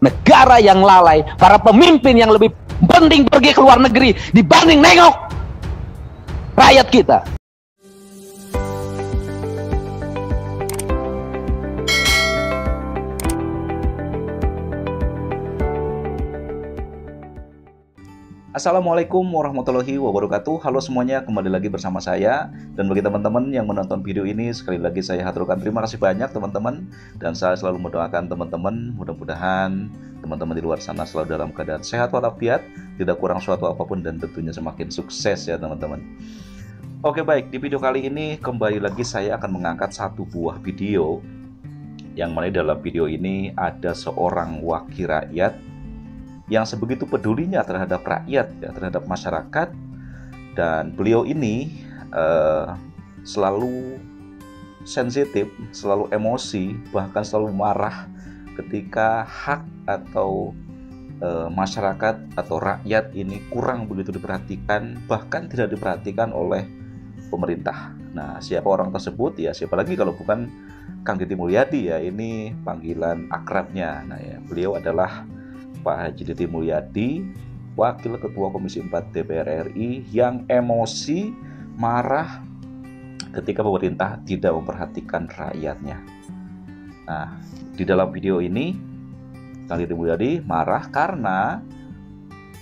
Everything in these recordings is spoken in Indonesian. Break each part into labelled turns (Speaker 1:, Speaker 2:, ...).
Speaker 1: negara yang lalai, para pemimpin yang lebih penting pergi ke luar negeri dibanding nengok rakyat kita.
Speaker 2: Assalamualaikum warahmatullahi wabarakatuh. Halo semuanya, kembali lagi bersama saya. Dan bagi teman-teman yang menonton video ini, sekali lagi saya haturkan terima kasih banyak teman-teman. Dan saya selalu mendoakan teman-teman, mudah-mudahan teman-teman di luar sana selalu dalam keadaan sehat walafiat, tidak kurang suatu apapun, dan tentunya semakin sukses ya teman-teman. Oke, baik, di video kali ini kembali lagi saya akan mengangkat satu buah video, yang mana dalam video ini ada seorang wakil rakyat yang sebegitu pedulinya terhadap rakyat, ya, terhadap masyarakat. Dan beliau ini selalu sensitif, selalu emosi, bahkan selalu marah ketika hak atau masyarakat atau rakyat ini kurang begitu diperhatikan, bahkan tidak diperhatikan oleh pemerintah. Nah, siapa orang tersebut? Ya, siapa lagi kalau bukan Kang Deddy Mulyadi, ya, ini panggilan akrabnya. Nah, ya, beliau adalah Pak Haji Deddy Mulyadi, Wakil Ketua Komisi 4 DPR RI, yang emosi, marah ketika pemerintah tidak memperhatikan rakyatnya. Nah, di dalam video ini Kang Deddy Mulyadi marah karena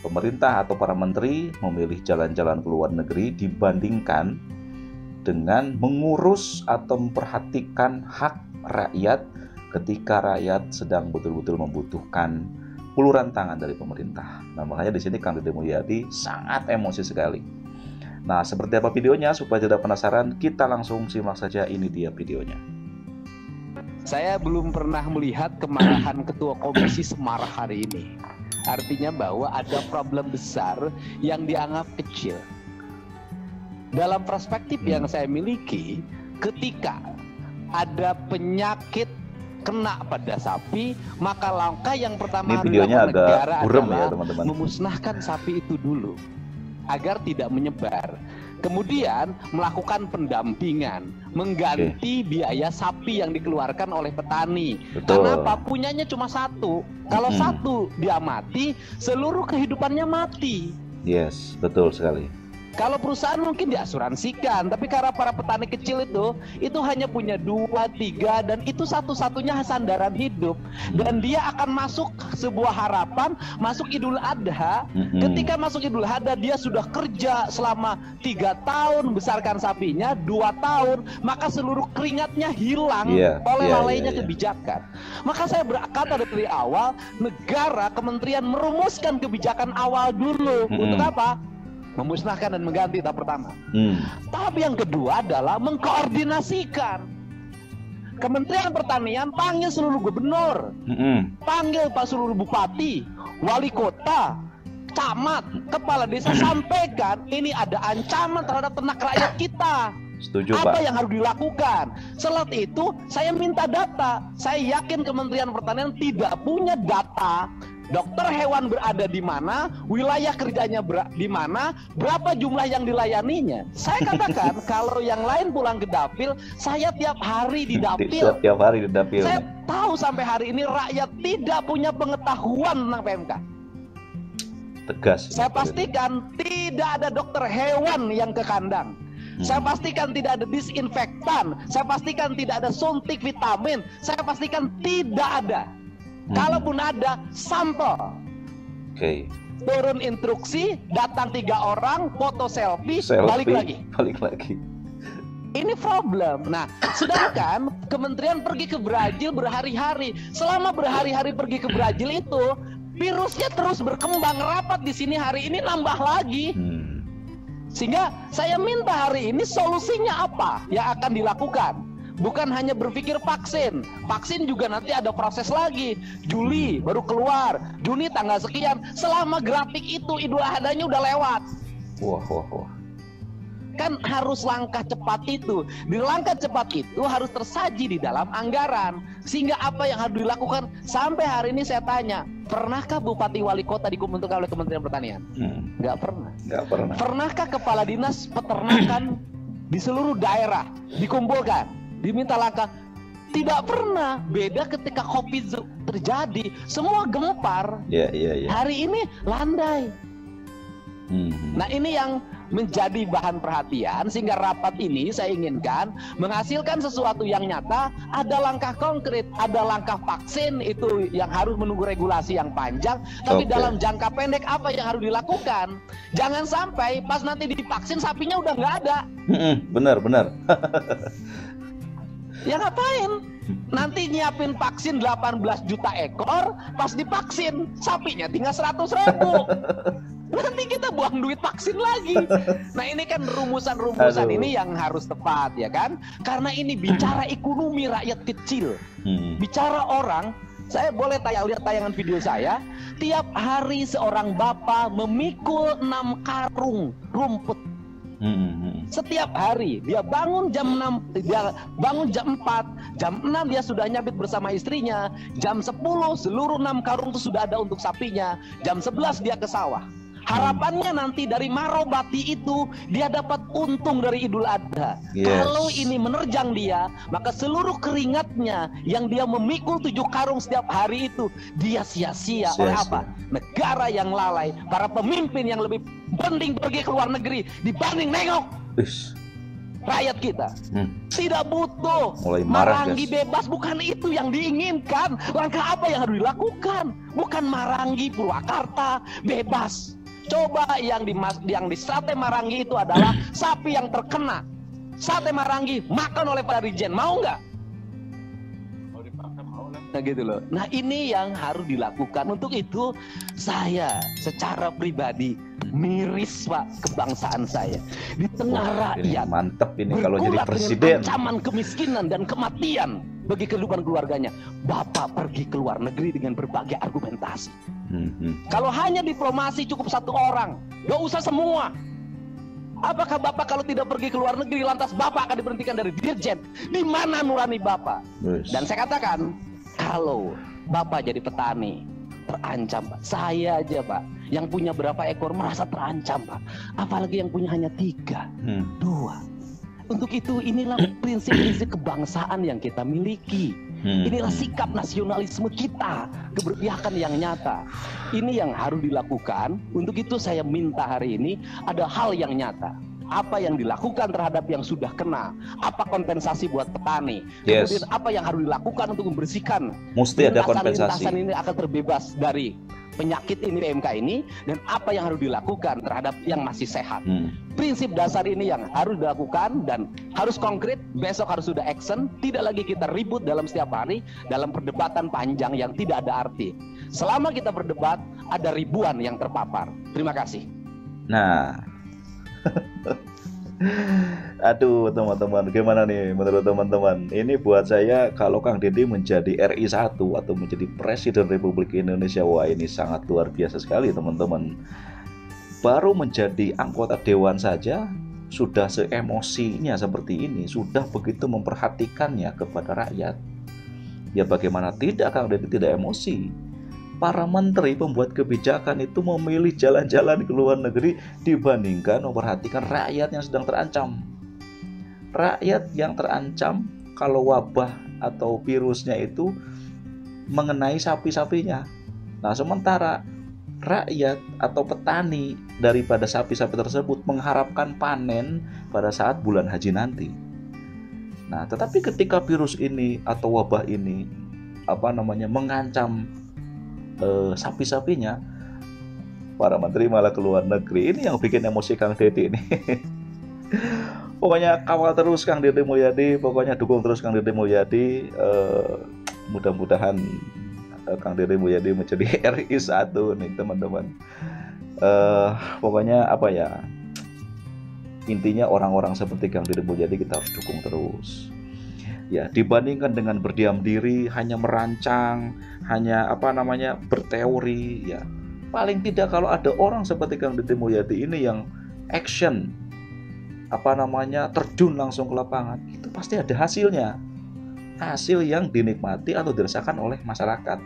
Speaker 2: pemerintah atau para menteri memilih jalan-jalan ke luar negeri dibandingkan dengan mengurus atau memperhatikan hak rakyat ketika rakyat sedang betul-betul membutuhkan uluran tangan dari pemerintah. Nah, makanya di sini Kang Deddy Mulyadi sangat emosi sekali. Nah, seperti apa videonya? Supaya tidak penasaran, kita langsung simak saja. Ini dia videonya.
Speaker 1: Saya belum pernah melihat kemarahan ketua komisi semarah hari ini. Artinya bahwa ada problem besar yang dianggap kecil. Dalam perspektif yang saya miliki, ketika ada penyakit kena pada sapi, maka langkah yang pertama
Speaker 2: ini videonya agak
Speaker 1: negara
Speaker 2: burem ya
Speaker 1: adalah
Speaker 2: teman-teman,
Speaker 1: memusnahkan sapi itu dulu agar tidak menyebar. Kemudian melakukan pendampingan, mengganti biaya sapi yang dikeluarkan oleh petani.
Speaker 2: Betul.
Speaker 1: Karena apa? Punyanya cuma satu. Kalau satu dia mati, seluruh kehidupannya mati.
Speaker 2: Yes, betul sekali.
Speaker 1: Kalau perusahaan mungkin diasuransikan, tapi karena para petani kecil itu hanya punya 2, 3, dan itu satu-satunya sandaran hidup. Dan dia akan masuk sebuah harapan, masuk Idul Adha. Ketika masuk Idul Adha, dia sudah kerja selama 3 tahun, membesarkan sapinya 2 tahun, maka seluruh keringatnya hilang oleh lalainya kebijakan. Maka saya berkata dari awal, negara, kementerian merumuskan kebijakan awal dulu. Untuk apa? Memusnahkan dan mengganti, tahap pertama. Tahap yang kedua adalah mengkoordinasikan. Kementerian Pertanian panggil seluruh gubernur, panggil pak seluruh bupati, wali kota, camat, kepala desa, sampaikan ini ada ancaman terhadap ternak rakyat kita.
Speaker 2: Setuju,
Speaker 1: apa
Speaker 2: Pak.
Speaker 1: yang harus dilakukan? Setelah itu saya minta data. Saya yakin Kementerian Pertanian tidak punya data dokter hewan berada di mana, wilayah kerjanya di mana, berapa jumlah yang dilayaninya. Saya katakan kalau yang lain pulang ke dapil, saya tiap hari di dapil.
Speaker 2: Tiap hari di dapil.
Speaker 1: Saya tahu sampai hari ini rakyat tidak punya pengetahuan tentang PMK.
Speaker 2: Tegas.
Speaker 1: Saya pastikan tidak ada dokter hewan yang ke kandang. Saya pastikan tidak ada disinfektan. Saya pastikan tidak ada suntik vitamin. Saya pastikan tidak ada. Kalaupun ada, sampel. Turun instruksi, datang 3 orang, foto selfie, balik lagi. Ini problem. Nah, sedangkan kementerian pergi ke Brazil berhari-hari. Selama berhari-hari pergi ke Brazil itu, virusnya terus berkembang, rapat di sini hari ini nambah lagi. Sehingga saya minta hari ini solusinya apa yang akan dilakukan. Bukan hanya berpikir vaksin. Vaksin juga nanti ada proses lagi. Juli baru keluar, Juni tanggal sekian. Selama grafik itu Idul Adhanya udah lewat.
Speaker 2: Wah.
Speaker 1: Kan harus langkah cepat itu. Di langkah cepat itu harus tersaji di dalam anggaran. Sehingga apa yang harus dilakukan, sampai hari ini saya tanya, pernahkah bupati wali kota dikumpulkan oleh Kementerian Pertanian? Nggak pernah. Pernahkah kepala dinas peternakan di seluruh daerah dikumpulkan, diminta langkah? Tidak pernah. Beda ketika terjadi, semua gempar. Hari ini landai. Nah, ini yang menjadi bahan perhatian, sehingga rapat ini saya inginkan menghasilkan sesuatu yang nyata. Ada langkah konkret, ada langkah vaksin itu yang harus menunggu regulasi yang panjang. Tapi dalam jangka pendek apa yang harus dilakukan? Jangan sampai pas nanti divaksin sapinya udah nggak ada.
Speaker 2: Benar.
Speaker 1: Ya ngapain? Nanti nyiapin vaksin 18 juta ekor, pas divaksin sapinya tinggal 100.000. Nanti kita buang duit vaksin lagi. Nah, ini kan rumusan-rumusan ini yang harus tepat, ya kan? Karena ini bicara ekonomi rakyat kecil. Bicara orang, saya boleh lihat tayangan video saya. Tiap hari seorang bapak memikul 6 karung rumput. Setiap hari dia bangun jam 6, dia bangun jam 4, jam 6 dia sudah nyabit bersama istrinya, jam 10 seluruh 6 karung itu sudah ada untuk sapinya, jam 11 dia ke sawah. Harapannya nanti dari marobati itu dia dapat untung dari Idul Adha. Kalau ini menerjang dia, maka seluruh keringatnya yang dia memikul 7 karung setiap hari itu dia sia-sia. Oleh apa? Negara yang lalai, para pemimpin yang lebih penting pergi ke luar negeri dibanding nengok rakyat kita. Tidak butuh marangi bebas, bukan itu yang diinginkan. Langkah apa yang harus dilakukan? Bukan marangi Purwakarta bebas. Coba yang di sate Marangi itu adalah sapi yang terkena sate Marangi makan oleh Pak Dirjen, mau nggak? Nah gitu loh. Nah, ini yang harus dilakukan. Untuk itu saya secara pribadi miris, Pak, kebangsaan saya di tengah rakyat.
Speaker 2: Mantep ini kalau jadi presiden.
Speaker 1: Ancaman kemiskinan dan kematian bagi kehidupan keluarganya. Bapak pergi ke luar negeri dengan berbagai argumentasi. Kalau hanya diplomasi cukup 1 orang, gak usah semua. Apakah Bapak kalau tidak pergi ke luar negeri lantas Bapak akan diberhentikan dari Dirjen? Di mana nurani Bapak? Dan saya katakan, kalau Bapak jadi petani terancam, Pak. Saya aja, Pak, yang punya berapa ekor merasa terancam, Pak. Apalagi yang punya hanya 3, 2. Untuk itu inilah prinsip-prinsip kebangsaan yang kita miliki. Inilah sikap nasionalisme kita, keberpihakan yang nyata. Ini yang harus dilakukan. Untuk itu saya minta hari ini ada hal yang nyata. Apa yang dilakukan terhadap yang sudah kena, apa kompensasi buat petani, kemudian apa yang harus dilakukan untuk membersihkan.
Speaker 2: Mesti ada kompensasi.
Speaker 1: Lintasan ini akan terbebas dari penyakit ini, PMK ini, dan apa yang harus dilakukan terhadap yang masih sehat. Prinsip dasar ini yang harus dilakukan dan harus konkret. Besok harus sudah action. Tidak lagi kita ribut dalam setiap hari dalam perdebatan panjang yang tidak ada arti. Selama kita berdebat, ada ribuan yang terpapar. Terima kasih.
Speaker 2: Nah, aduh teman-teman, gimana nih menurut teman-teman? Ini buat saya kalau Kang Deddy menjadi RI 1 atau menjadi Presiden Republik Indonesia, wah ini sangat luar biasa sekali teman-teman. Baru menjadi anggota dewan saja sudah seemosinya seperti ini, sudah begitu memperhatikannya kepada rakyat. Ya bagaimana tidak Kang Deddy tidak emosi? Para menteri pembuat kebijakan itu memilih jalan-jalan ke luar negeri dibandingkan memperhatikan rakyat yang sedang terancam. Rakyat yang terancam kalau wabah atau virusnya itu mengenai sapi-sapinya. Nah, sementara rakyat atau petani daripada sapi-sapi tersebut mengharapkan panen pada saat bulan haji nanti. Nah, tetapi ketika virus ini atau wabah ini mengancam sapi-sapinya, para menteri malah ke luar negeri. Ini yang bikin emosi Kang Deddy ini. Pokoknya kawal terus Kang Deddy Mulyadi, pokoknya dukung terus Kang Deddy Mulyadi. Mudah-mudahan Kang Deddy Mulyadi menjadi RI 1 nih teman-teman. Pokoknya intinya orang-orang seperti Kang Deddy Mulyadi kita harus dukung terus. Ya, dibandingkan dengan berdiam diri, hanya merancang, hanya berteori, ya. Paling tidak kalau ada orang seperti Kang Deddy Mulyadi ini yang action, terjun langsung ke lapangan, itu pasti ada hasilnya. Hasil yang dinikmati atau dirasakan oleh masyarakat.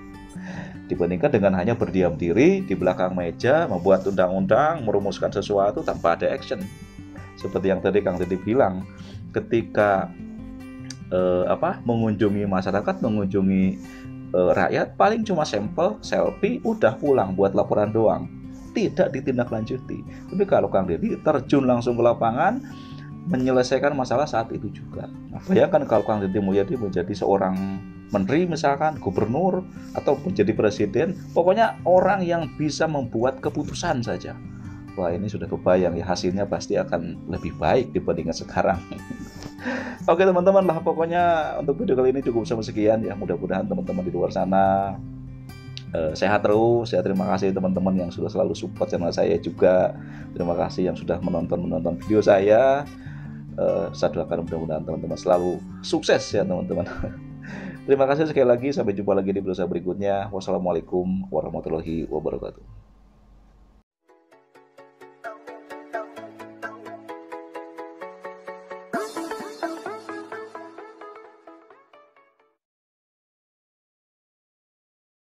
Speaker 2: Dibandingkan dengan hanya berdiam diri di belakang meja, membuat undang-undang, merumuskan sesuatu tanpa ada action. Seperti yang tadi Kang Deddy bilang, ketika mengunjungi masyarakat, mengunjungi rakyat paling cuma sampel, selfie, udah pulang buat laporan doang, tidak ditindaklanjuti. Tapi kalau Kang Deddy terjun langsung ke lapangan, menyelesaikan masalah saat itu juga. Nah, bayangkan kalau Kang Deddy Mulyadi menjadi seorang menteri misalkan, gubernur, atau menjadi presiden, pokoknya orang yang bisa membuat keputusan saja. Wah, ini sudah kebayang ya, hasilnya pasti akan lebih baik dibandingkan sekarang. Oke teman-teman lah, pokoknya untuk video kali ini cukup sampai sekian ya. Mudah-mudahan teman-teman di luar sana sehat terus ya. Terima kasih teman-teman yang sudah selalu support channel saya juga. Terima kasih yang sudah menonton video saya. Saya doakan mudah-mudahan teman-teman selalu sukses ya teman-teman. Terima kasih sekali lagi, sampai jumpa lagi di video saya berikutnya. Wassalamualaikum warahmatullahi wabarakatuh.